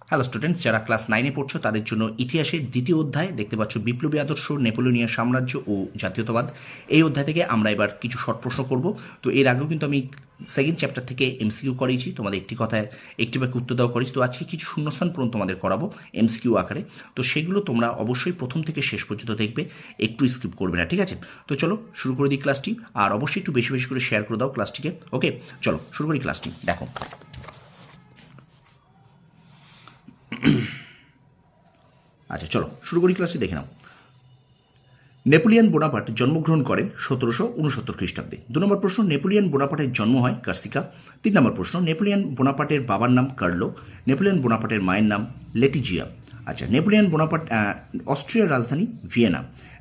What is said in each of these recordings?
Hello students, যারা class 9-এ পড়ছো তাদের জন্য ইতিহাসের দ্বিতীয় অধ্যায় দেখতে পাচ্ছ, বিপ্লবী আদর্শ, নেপোলিয়নীয় সাম্রাজ্য ও জাতীয়তাবাদ। এই অধ্যায় থেকে আমরা এবার কিছু শর্ট প্রশ্ন করব। তো এর আগেও কিন্তু আমি সেকেন্ড চ্যাপ্টার থেকে এমসিকিউ করিয়েছি, তোমাদের একটি কথায় একটি বাক্যে উত্তর দেওয়া করেছি। তো আজকে কিছু শূন্যস্থান পূরণ তোমাদের করাবো এমসিকিউ আকারে। তো সেগুলো তোমরা অবশ্যই প্রথম থেকে শেষ পর্যন্ত দেখবে, একটু স্কিপ করবে না, ঠিক আছে? তো চলো শুরু করে দিই ক্লাসটি, আর অবশ্যই একটু বেশি বেশি করে শেয়ার করে দাও ক্লাসটিকে। ওকে, চলো শুরু করি ক্লাসটি। দেখো, আচ্ছা চলো শুরু করি ক্লাসটি, দেখে নাও। নেপোলিয়ন বোনাপার্ট জন্মগ্রহণ করেন 1769 খ্রিস্টাব্দে। 2 নম্বর প্রশ্ন, নেপোলিয়ন বোনাপার্টের জন্ম হয় কার্সিকা। 3 নম্বর প্রশ্ন, নেপোলিয়ন বোনাপার্টের বাবার নাম কার্লো, নেপোলিয়ন বোনাপার্টের মায়ের নাম লেটিজিয়া। আচ্ছা, নেপোলিয়ন বোনাপার্ট অস্ট্রিয়ার রাজধানী ভিয়েনা।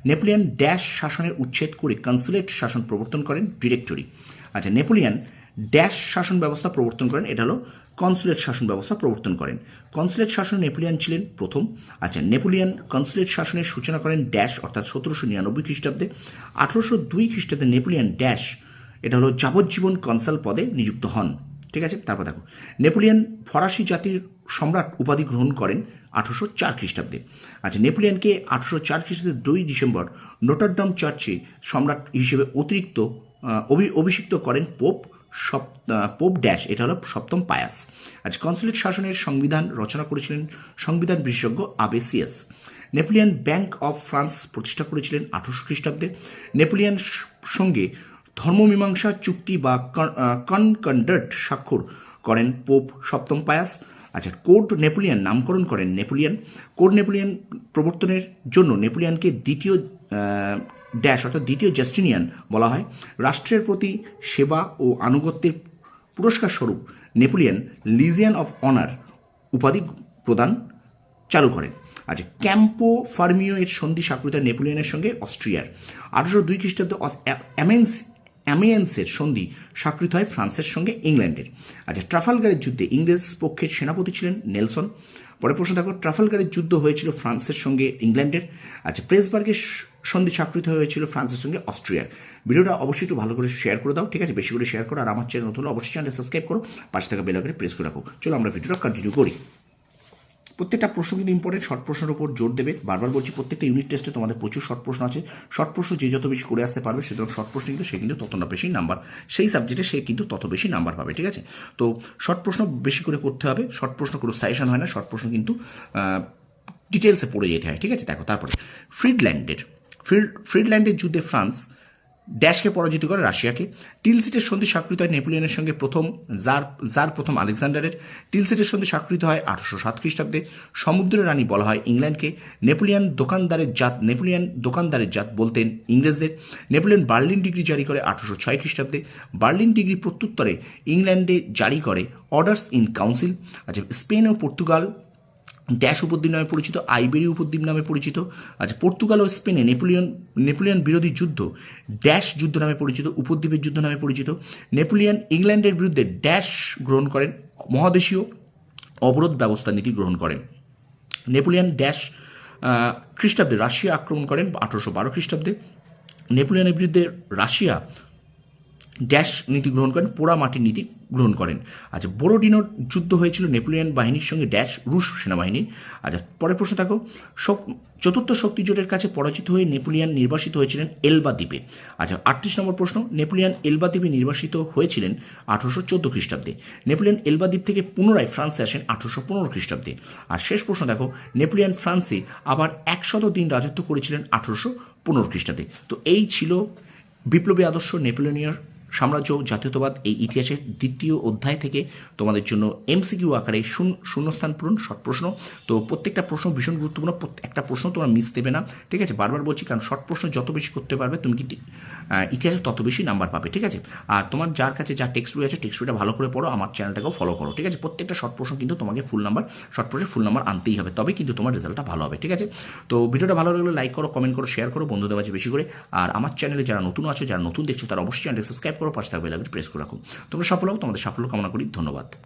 নেপোলিয়ন ড্যাশ শাসনের উচ্ছেদ করে কনসুলেট শাসন প্রবর্তন করেন, ডিরেক্টরি। আচ্ছা, নেপোলিয়ন ড্যাশ শাসন ব্যবস্থা প্রবর্তন করেন, এটা হলো কনসুলেট শাসন ব্যবস্থা প্রবর্তন করেন। কনসুলেট শাসন নেপোলিয়ন ছিলেন প্রথম। আচ্ছা, নেপোলিয়ন কনসুলেট শাসনের সূচনা করেন ড্যাশ অর্থাৎ 1799 খ্রিস্টাব্দে। 1802 খ্রিস্টাব্দে নেপোলিয়ন ড্যাশ, এটা হলো যাবজ্জীবন কনসাল পদে নিযুক্ত হন, ঠিক আছে? তারপর দেখো, নেপোলিয়ন ফরাসি জাতির সম্রাট উপাধি গ্রহণ করেন 1804 খ্রিস্টাব্দে। আচ্ছা, নেপোলিয়নকে 1804 খ্রিস্টাব্দে 2 ডিসেম্বর নোটারডাম চার্চে সম্রাট হিসেবে অতিরিক্ত অভিষিক্ত করেন পোপ ড্যাশ, এটা হলো সপ্তম পায়াস। আচ্ছা, কনসুলেট শাসনের সংবিধান রচনা করেছিলেন সংবিধান বিশেষজ্ঞ আবেসিয়াস। নেপোলিয়ন ব্যাংক অফ ফ্রান্স প্রতিষ্ঠা করেছিলেন 1800 খ্রিস্টাব্দে। নেপোলিয়ন সঙ্গে ধর্মমীমাংসা চুক্তি বা কনকর্ডেট স্বাক্ষর করেন পোপ সপ্তম পায়াস। আচ্ছা, কোড নেপোলিয়ন নামকরণ করেন নেপোলিয়ন। কোড নেপোলিয়ন প্রবর্তনের জন্য নেপোলিয়নকে দ্বিতীয় ড্যাশ অর্থাৎ দ্বিতীয় জাস্টিনিয়ান বলা হয়। রাষ্ট্রের প্রতি সেবা ও আনুগত্যের পুরস্কার স্বরূপ নেপোলিয়ন লিজিয়ান অফ অনার উপাধি প্রদান চালু করেন। আচ্ছা, ক্যাম্পো ফার্মিও এর সন্ধি স্বাক্ষরিত নেপোলিয়নের সঙ্গে অস্ট্রিয়ার। 1802 খ্রিস্টাব্দে অ্যামিয়েন্সের সন্ধি স্বাক্ষরিত হয় ফ্রান্সের সঙ্গে ইংল্যান্ডের। আচ্ছা, ট্রাফালগারের যুদ্ধে ইংরেজ পক্ষের সেনাপতি ছিলেন নেলসন। পরের প্রশ্ন দেখো, ট্রাফালগারের যুদ্ধ হয়েছিল ফ্রান্সের সঙ্গে ইংল্যান্ডের। আচ্ছা, প্রেসবার্গের সন্ধি স্বাক্ষরিত হয়েছিল ফ্রান্সের সঙ্গে অস্ট্রিয়ার। ভিডিওটা অবশ্যই একটু ভালো করে শেয়ার করে দাও, ঠিক আছে? বেশি করে শেয়ার করো, আর আমার চ্যানেল নতুন হলে অবশ্যই চ্যানেলটা সাবস্ক্রাইব করো, পাশে থাকা বেল আইকনে প্রেস করে রাখো। চলো আমরা ভিডিওটা কন্টিনিউ করি। প্রত্যেকটা প্রশ্ন কিন্তু ইম্পর্টেন্ট, শর্ট প্রশ্নের উপর জোর দেবে। বারবার বলছি, প্রত্যেকটা ইউনিট টেস্টে তোমাদের প্রচুর শর্ট প্রশ্ন আছে। শর্ট প্রশ্ন যে যত বেশি করে আসতে পারবে, সুতরাং শর্ট প্রশ্ন কিন্তু সে কিন্তু ততটা বেশি নাম্বার, সেই সাবজেক্টে সে কিন্তু তত বেশি নাম্বার পাবে, ঠিক আছে? তো শর্ট প্রশ্ন বেশি করে করতে হবে। শর্ট প্রশ্ন কোনো সাজেশন হয় না, শর্ট প্রশ্ন কিন্তু ডিটেলসে পড়ে যেতে হয়, ঠিক আছে? দেখো, তারপরে ফ্রিডল্যান্ডের যুদ্ধে ফ্রান্স ড্যাশকে পরাজিত করে রাশিয়াকে। টিলসিটের সন্ধি স্বাক্ষরিত হয় নেপোলিয়নের সঙ্গে জার প্রথম আলেকজান্ডারের। টিলসিটের সন্ধি স্বাক্ষরিত হয় 1807 খ্রিস্টাব্দে। সমুদ্রের রানী বলা হয় ইংল্যান্ডকে। নেপোলিয়ন দোকানদারের জাত বলতেন ইংরেজদের। নেপোলিয়ন বার্লিন ডিগ্রি জারি করে 1806 খ্রিস্টাব্দে। বার্লিন ডিগ্রি প্রত্যুত্তরে ইংল্যান্ডে জারি করে অর্ডার্স ইন কাউন্সিল। আচ্ছা, স্পেন ও পর্তুগাল ড্যাশ উপদ্বীপ নামে পরিচিত, আইবেরীয় উপদ্বীপ নামে পরিচিত। আচ্ছা, পর্তুগাল ও স্পেনে নেপোলিয়ন বিরোধী যুদ্ধ ড্যাশ যুদ্ধ নামে পরিচিত, উপদ্বীপের যুদ্ধ নামে পরিচিত। নেপোলিয়ন ইংল্যান্ডের বিরুদ্ধে ড্যাশ গ্রহণ করেন, মহাদেশীয় অবরোধ ব্যবস্থা নীতি গ্রহণ করেন। নেপোলিয়ন ড্যাশ খ্রিস্টাব্দে রাশিয়া আক্রমণ করেন 1812 খ্রিস্টাব্দে। নেপোলিয়নের বিরুদ্ধে রাশিয়া ড্যাশ নীতি গ্রহণ করেন, পোড়া মাটির নীতি গ্রহণ করেন। আচ্ছা, বোরোডিনোর যুদ্ধ হয়েছিল নেপোলিয়ন বাহিনীর সঙ্গে ড্যাশ রুশ সেনাবাহিনীর। আচ্ছা, পরের প্রশ্ন থাকো, চতুর্থ শক্তি জোটের কাছে পরাজিত হয়ে নেপোলিয়ন নির্বাসিত হয়েছিলেন এলবা দ্বীপে। আচ্ছা, 38 নম্বর প্রশ্ন, নেপোলিয়ন এলবা দ্বীপে নির্বাসিত হয়েছিলেন 1814 খ্রিস্টাব্দে। নেপোলিয়ন এলবা দ্বীপ থেকে পুনরায় ফ্রান্সে আসেন 1815 খ্রিস্টাব্দে। আর শেষ প্রশ্ন দেখো, নেপোলিয়ন ফ্রান্সে আবার 100 দিন রাজত্ব করেছিলেন 1815 খ্রিস্টাব্দে। তো এই ছিল বিপ্লবী আদর্শ, নেপোলিয়নীয় সাম্রাজ্য, জাতীয়তাবাদ, এই ইতিহাসের দ্বিতীয় অধ্যায় থেকে তোমাদের জন্য এমসিকিউ আকারে শূন্যস্থান পূরণ শর্ট প্রশ্ন। তো প্রত্যেকটা প্রশ্ন ভীষণ গুরুত্বপূর্ণ, একটা প্রশ্ন তোমরা মিস দেবে না, ঠিক আছে? বারবার বলছি, কারণ শর্ট প্রশ্ন যত বেশি করতে পারবে তুমি কি ইতিহাসে তত বেশি নাম্বার পাবে, ঠিক আছে? আর তোমার যার কাছে যা টেক্সট বই আছে, টেক্সট বইটা ভালো করে পড়ো, আমার চ্যানেলটাকেও ফলো করো, ঠিক আছে? প্রত্যেকটা শর্ট প্রশ্ন কিন্তু তোমাকে শর্ট প্রশ্নে ফুল নাম্বার আনতেই হবে, তবে কিন্তু তোমার রেজাল্টটা ভালো হবে, ঠিক আছে? তো ভিডিওটা ভালো লাগলে লাইক করো, কমেন্ট করো, শেয়ার করো বন্ধুদের মাঝে বেশি করে। আর আমার চ্যানেলে যারা নতুন আছো, যারা নতুন দেখছো, তারা অবশ্যই চ্যানেলটা সাবস্ক্রাইব করো, পাশে থাকা বেল আইকনটি প্রেস করে রাখো। তোমরা সফল হও, তোমাদের সাফল্য কামনা করি। ধন্যবাদ।